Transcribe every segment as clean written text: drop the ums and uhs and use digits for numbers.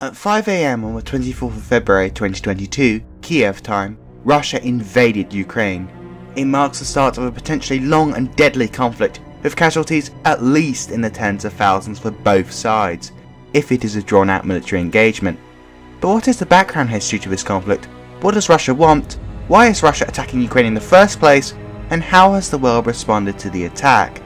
At 5 AM on the 24th of February 2022, Kiev time, Russia invaded Ukraine. It marks the start of a potentially long and deadly conflict, with casualties at least in the tens of thousands for both sides, if it is a drawn-out military engagement. But what is the background history to this conflict? What does Russia want? Why is Russia attacking Ukraine in the first place? And how has the world responded to the attack?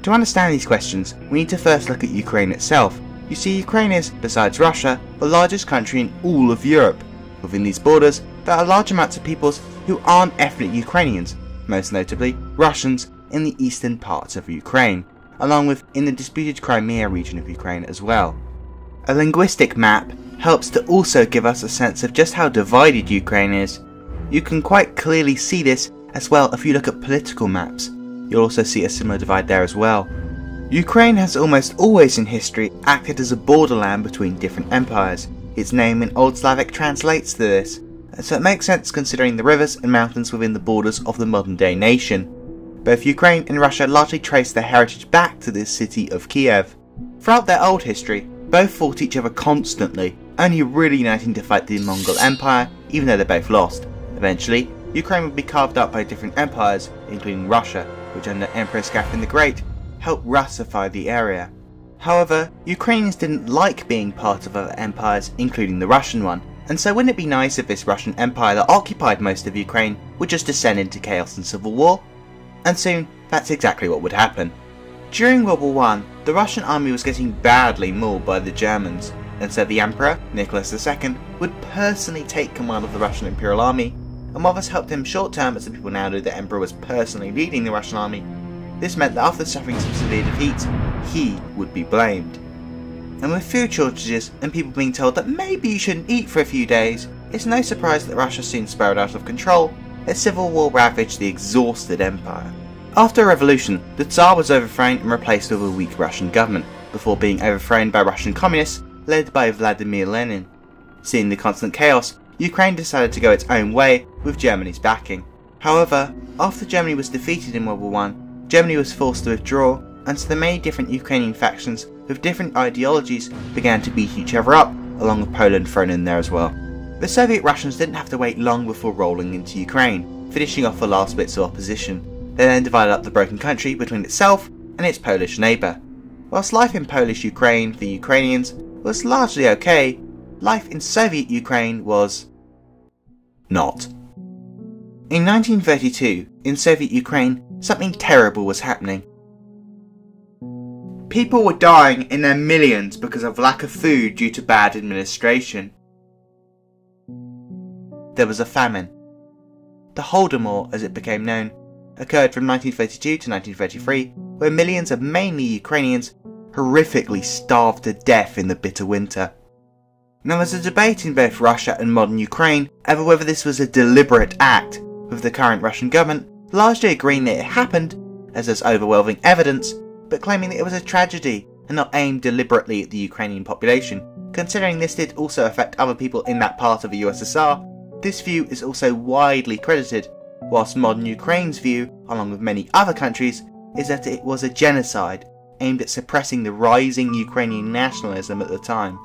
To understand these questions, we need to first look at Ukraine itself. You see, Ukraine is, besides Russia, the largest country in all of Europe. Within these borders, there are large amounts of peoples who aren't ethnic Ukrainians, most notably Russians in the eastern parts of Ukraine, along with in the disputed Crimea region of Ukraine as well. A linguistic map helps to also give us a sense of just how divided Ukraine is. You can quite clearly see this as well if you look at political maps. You'll also see a similar divide there as well. Ukraine has almost always in history acted as a borderland between different empires. Its name in Old Slavic translates to this, so it makes sense considering the rivers and mountains within the borders of the modern day nation. Both Ukraine and Russia largely trace their heritage back to the city of Kiev. Throughout their old history, both fought each other constantly, only really uniting to fight the Mongol Empire, even though they both lost. Eventually, Ukraine would be carved up by different empires, including Russia, which under Emperor Catherine the Great helped Russify the area. However, Ukrainians didn't like being part of other empires, including the Russian one, and so wouldn't it be nice if this Russian empire that occupied most of Ukraine would just descend into chaos and civil war? And soon, that's exactly what would happen. During World War I, the Russian army was getting badly mauled by the Germans, and so the Emperor, Nicholas II, would personally take command of the Russian Imperial Army. And while this helped him short term, as the people now know the Emperor was personally leading the Russian army, this meant that after suffering some severe defeats, he would be blamed. And with food shortages and people being told that maybe you shouldn't eat for a few days, it's no surprise that Russia soon spiraled out of control as civil war ravaged the exhausted empire. After a revolution, the Tsar was overthrown and replaced with a weak Russian government, before being overthrown by Russian communists led by Vladimir Lenin. Seeing the constant chaos, Ukraine decided to go its own way with Germany's backing. However, after Germany was defeated in World War I, Germany was forced to withdraw, and so the many different Ukrainian factions with different ideologies began to beat each other up, along with Poland thrown in there as well. The Soviet Russians didn't have to wait long before rolling into Ukraine, finishing off the last bits of opposition. They then divided up the broken country between itself and its Polish neighbour. Whilst life in Polish Ukraine for the Ukrainians was largely okay, life in Soviet Ukraine was not. In 1932, in Soviet Ukraine, something terrible was happening. People were dying in their millions because of lack of food due to bad administration. There was a famine. The Holodomor, as it became known, occurred from 1932 to 1933, where millions of mainly Ukrainians horrifically starved to death in the bitter winter. Now there's a debate in both Russia and modern Ukraine over whether this was a deliberate act, with the current Russian government largely agreeing that it happened, as there's overwhelming evidence, but claiming that it was a tragedy and not aimed deliberately at the Ukrainian population. Considering this did also affect other people in that part of the USSR, this view is also widely credited, whilst modern Ukraine's view, along with many other countries, is that it was a genocide aimed at suppressing the rising Ukrainian nationalism at the time.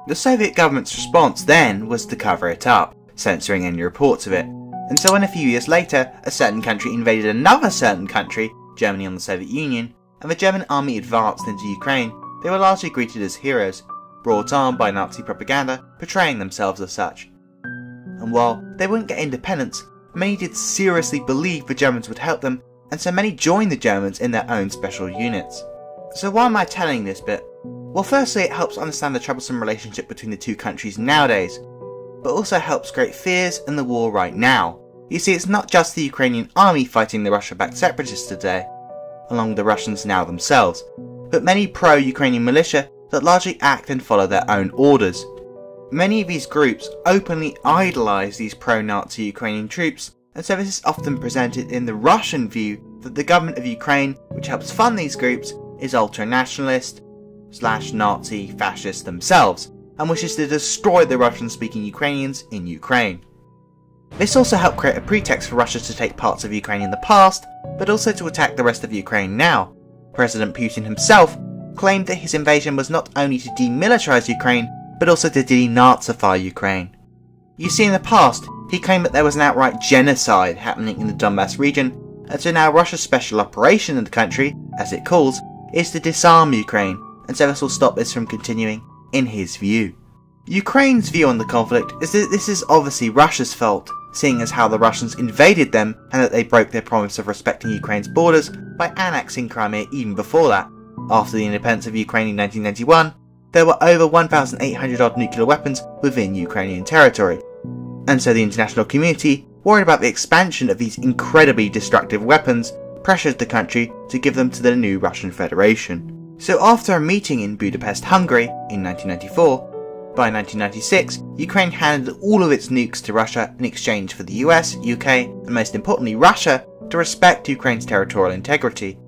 The Soviet government's response then was to cover it up, censoring any reports of it. And so when a few years later, a certain country invaded another certain country, Germany on the Soviet Union, and the German army advanced into Ukraine, they were largely greeted as heroes, brought on by Nazi propaganda, portraying themselves as such. And while they wouldn't get independence, many did seriously believe the Germans would help them, and so many joined the Germans in their own special units. So why am I telling this bit? Well, firstly, it helps understand the troublesome relationship between the two countries nowadays, but also helps create fears in the war right now. You see, it's not just the Ukrainian army fighting the Russia-backed separatists today, along with the Russians now themselves, but many pro-Ukrainian militia that largely act and follow their own orders. Many of these groups openly idolise these pro-Nazi Ukrainian troops, and so this is often presented in the Russian view that the government of Ukraine, which helps fund these groups, is ultra-nationalist / Nazi fascist themselves, and wishes to destroy the Russian-speaking Ukrainians in Ukraine. This also helped create a pretext for Russia to take parts of Ukraine in the past, but also to attack the rest of Ukraine now. President Putin himself claimed that his invasion was not only to demilitarize Ukraine, but also to denazify Ukraine. You see, in the past, he claimed that there was an outright genocide happening in the Donbass region, and so now Russia's special operation in the country, as it calls, is to disarm Ukraine, and so this will stop this from continuing, in his view. Ukraine's view on the conflict is that this is obviously Russia's fault, seeing as how the Russians invaded them and that they broke their promise of respecting Ukraine's borders by annexing Crimea even before that. After the independence of Ukraine in 1991, there were over 1,800 odd nuclear weapons within Ukrainian territory, and so the international community, worried about the expansion of these incredibly destructive weapons, pressured the country to give them to the new Russian Federation. So after a meeting in Budapest, Hungary in 1994, by 1996, Ukraine handed all of its nukes to Russia in exchange for the US, UK, and most importantly Russia, to respect Ukraine's territorial integrity.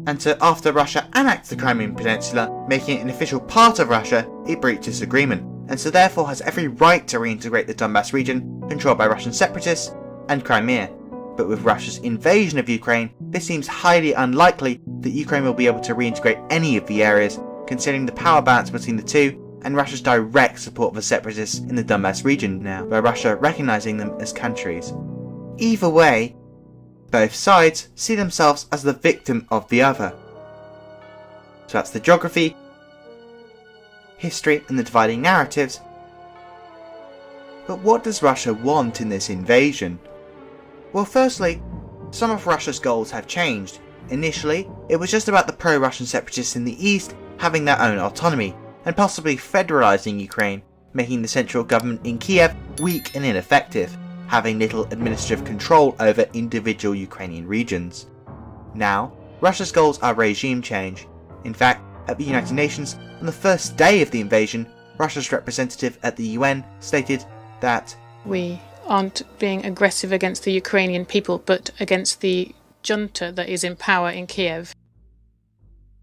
And so after Russia annexed the Crimean Peninsula, making it an official part of Russia, it breached this agreement, and so therefore has every right to reintegrate the Donbass region, controlled by Russian separatists, and Crimea. But with Russia's invasion of Ukraine, this seems highly unlikely that Ukraine will be able to reintegrate any of the areas, considering the power balance between the two, and Russia's direct support for separatists in the Donbass region now, by Russia recognising them as countries. Either way, both sides see themselves as the victim of the other. So that's the geography, history and the dividing narratives. But what does Russia want in this invasion? Well, firstly, some of Russia's goals have changed. Initially, it was just about the pro-Russian separatists in the east having their own autonomy, and possibly federalising Ukraine, making the central government in Kiev weak and ineffective, having little administrative control over individual Ukrainian regions. Now, Russia's goals are regime change. In fact, at the United Nations, on the first day of the invasion, Russia's representative at the UN stated that we aren't being aggressive against the Ukrainian people, but against the junta that is in power in Kiev.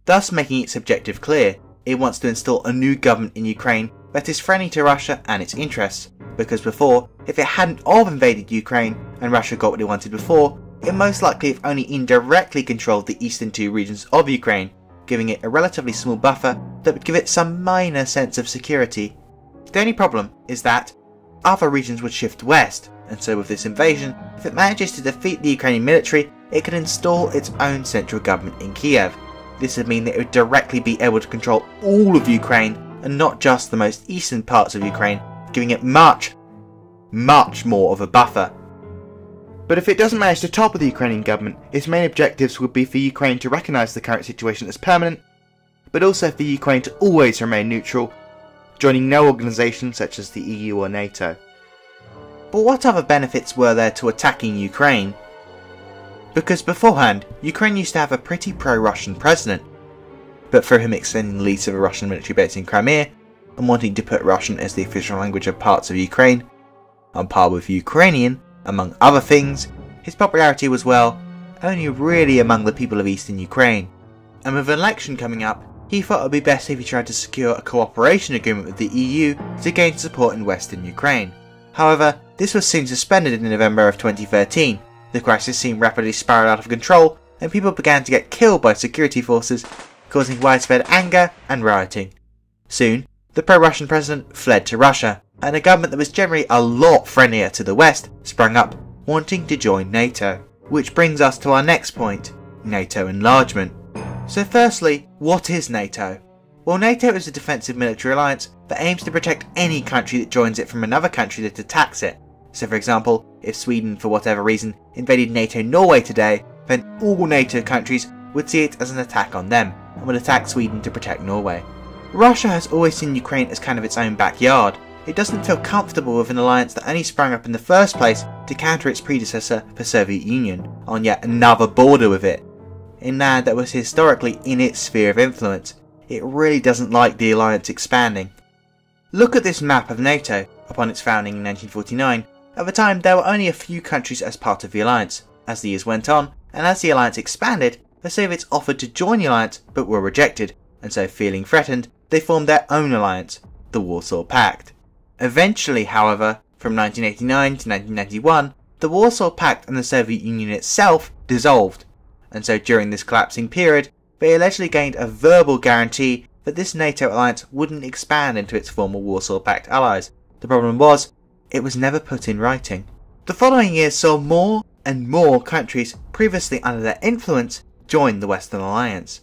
Thus making its objective clear. It wants to install a new government in Ukraine that is friendly to Russia and its interests, because before, if it hadn't of invaded Ukraine and Russia got what it wanted before, it most likely have only indirectly controlled the eastern two regions of Ukraine, giving it a relatively small buffer that would give it some minor sense of security. The only problem is that other regions would shift west, and so with this invasion, if it manages to defeat the Ukrainian military, it can install its own central government in Kiev. This would mean that it would directly be able to control all of Ukraine and not just the most eastern parts of Ukraine, giving it much more of a buffer. But if it doesn't manage to topple the Ukrainian government, its main objectives would be for Ukraine to recognise the current situation as permanent, but also for Ukraine to always remain neutral, joining no organisation such as the EU or NATO. But what other benefits were there to attacking Ukraine? Because beforehand, Ukraine used to have a pretty pro-Russian president, but for him extending the lease of a Russian military base in Crimea, and wanting to put Russian as the official language of parts of Ukraine, on par with Ukrainian, among other things, his popularity was, well, only really among the people of eastern Ukraine. And with an election coming up, he thought it would be best if he tried to secure a cooperation agreement with the EU to gain support in western Ukraine. However, this was soon suspended in November of 2013. The crisis seemed rapidly spiraled out of control, and people began to get killed by security forces, causing widespread anger and rioting. Soon, the pro-Russian president fled to Russia, and a government that was generally a lot friendlier to the West sprang up, wanting to join NATO. Which brings us to our next point, NATO enlargement. So firstly, what is NATO? Well, NATO is a defensive military alliance that aims to protect any country that joins it from another country that attacks it. So for example, if Sweden for whatever reason invaded NATO Norway today, then all NATO countries would see it as an attack on them, and would attack Sweden to protect Norway. Russia has always seen Ukraine as kind of its own backyard. It doesn't feel comfortable with an alliance that only sprang up in the first place to counter its predecessor, the Soviet Union, on yet another border with it. In land that was historically in its sphere of influence, it really doesn't like the alliance expanding. Look at this map of NATO. Upon its founding in 1949, at the time there were only a few countries as part of the alliance. As the years went on, and as the alliance expanded, the Soviets offered to join the alliance but were rejected, and so feeling threatened, they formed their own alliance. the Warsaw Pact. Eventually, however, from 1989 to 1991, the Warsaw Pact and the Soviet Union itself dissolved, and so during this collapsing period, they allegedly gained a verbal guarantee that this NATO alliance wouldn't expand into its former Warsaw Pact allies. The problem was, it was never put in writing. The following years saw more and more countries previously under their influence join the Western Alliance.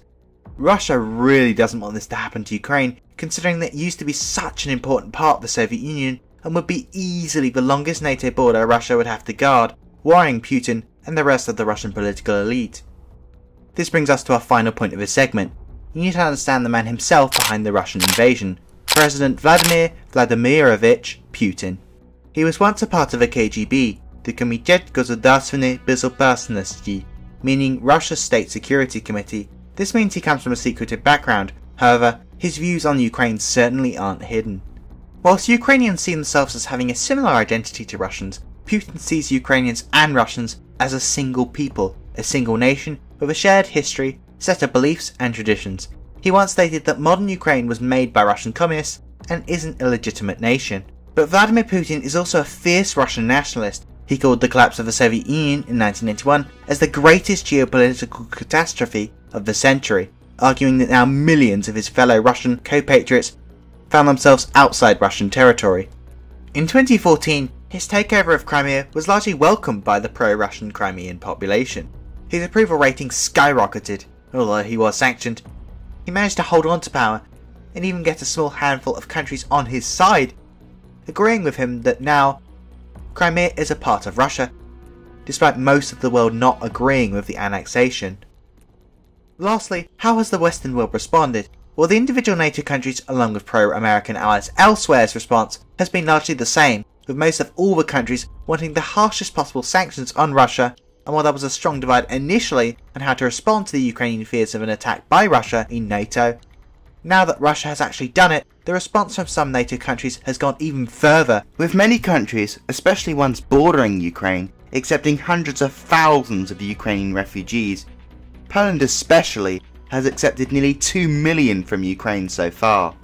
Russia really doesn't want this to happen to Ukraine, considering that it used to be such an important part of the Soviet Union and would be easily the longest NATO border Russia would have to guard, worrying Putin and the rest of the Russian political elite. This brings us to our final point of this segment. You need to understand the man himself behind the Russian invasion, President Vladimir Vladimirovich Putin. He was once a part of the KGB, the Komitet Gosударственной Безопасности, meaning Russia's State Security Committee. This means he comes from a secretive background. However, his views on Ukraine certainly aren't hidden. Whilst Ukrainians see themselves as having a similar identity to Russians, Putin sees Ukrainians and Russians as a single people, a single nation with a shared history, set of beliefs and traditions. He once stated that modern Ukraine was made by Russian communists and isn't a legitimate nation. But Vladimir Putin is also a fierce Russian nationalist. He called the collapse of the Soviet Union in 1991 as the greatest geopolitical catastrophe of the century, arguing that now millions of his fellow Russian co-patriots found themselves outside Russian territory. In 2014, his takeover of Crimea was largely welcomed by the pro-Russian Crimean population. His approval rating skyrocketed. Although he was sanctioned, he managed to hold on to power and even get a small handful of countries on his side, agreeing with him that now Crimea is a part of Russia, despite most of the world not agreeing with the annexation. Lastly, how has the Western world responded? Well, the individual NATO countries along with pro-American allies elsewhere's response has been largely the same, with most of all the countries wanting the harshest possible sanctions on Russia. And while there was a strong divide initially on how to respond to the Ukrainian fears of an attack by Russia in NATO, now that Russia has actually done it, the response from some NATO countries has gone even further, with many countries, especially ones bordering Ukraine, accepting hundreds of thousands of Ukrainian refugees. Poland especially has accepted nearly 2 million from Ukraine so far.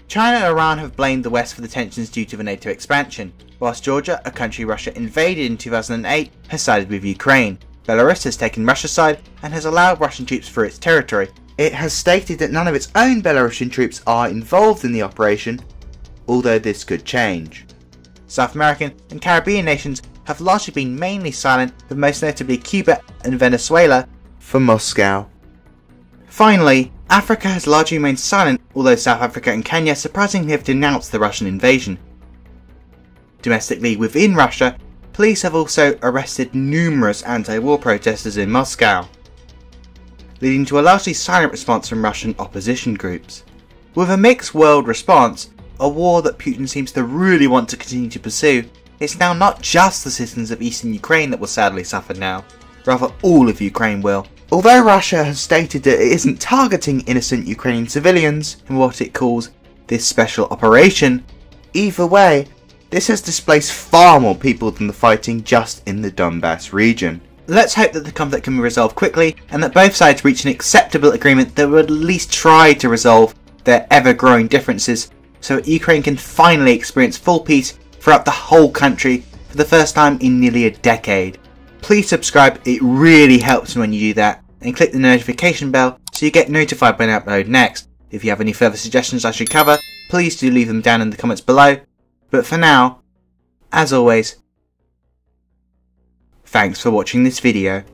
China and Iran have blamed the West for the tensions due to the NATO expansion, whilst Georgia, a country Russia invaded in 2008, has sided with Ukraine. Belarus has taken Russia's side and has allowed Russian troops through its territory. It has stated that none of its own Belarusian troops are involved in the operation, although this could change. South American and Caribbean nations have largely been mainly silent, with most notably Cuba and Venezuela for Moscow. Finally, Africa has largely remained silent, although South Africa and Kenya surprisingly have denounced the Russian invasion. Domestically within Russia, police have also arrested numerous anti-war protesters in Moscow, leading to a largely silent response from Russian opposition groups. With a mixed world response, a war that Putin seems to really want to continue to pursue, it's now not just the citizens of eastern Ukraine that will sadly suffer now, rather all of Ukraine will. Although Russia has stated that it isn't targeting innocent Ukrainian civilians in what it calls this special operation, either way, this has displaced far more people than the fighting just in the Donbass region. Let's hope that the conflict can be resolved quickly and that both sides reach an acceptable agreement that will at least try to resolve their ever-growing differences so that Ukraine can finally experience full peace throughout the whole country for the first time in nearly a decade. Please subscribe, it really helps when you do that, and click the notification bell so you get notified when I upload next. If you have any further suggestions I should cover, please do leave them down in the comments below. But for now, as always, thanks for watching this video.